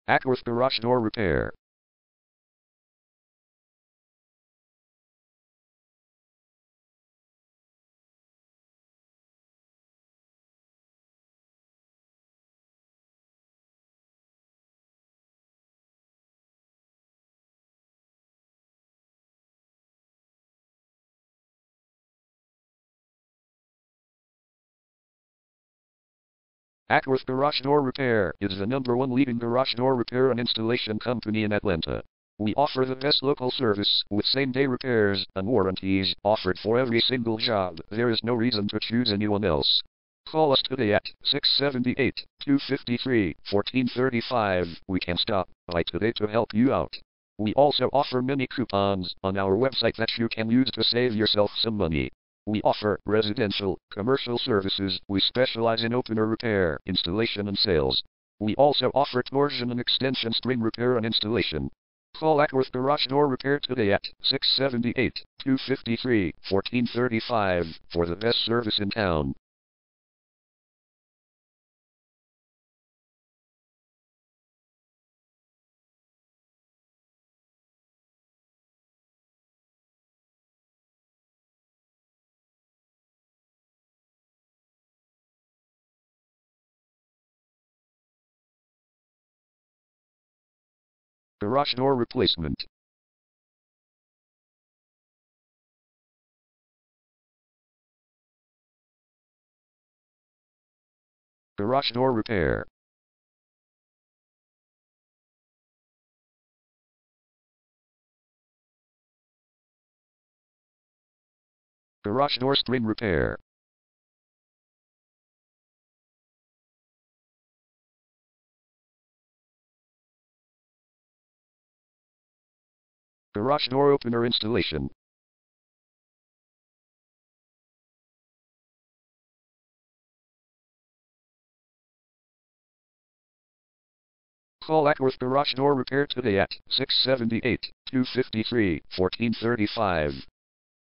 Acworth Garage Door Repair. Acworth Garage Door Repair is the #1 leading garage door repair and installation company in Atlanta. We offer the best local service with same-day repairs and warranties offered for every single job. There is no reason to choose anyone else. Call us today at 678-253-1435. We can stop by today to help you out. We also offer many coupons on our website that you can use to save yourself some money. We offer residential, commercial services. We specialize in opener repair, installation and sales. We also offer torsion and extension string repair and installation. Call Acworth Garage Door Repair today at 678-253-1435 for the best service in town. Garage door replacement. Garage door repair. Garage door string repair. Garage door opener installation. Call Acworth Garage Door Repair today at 678-253-1435.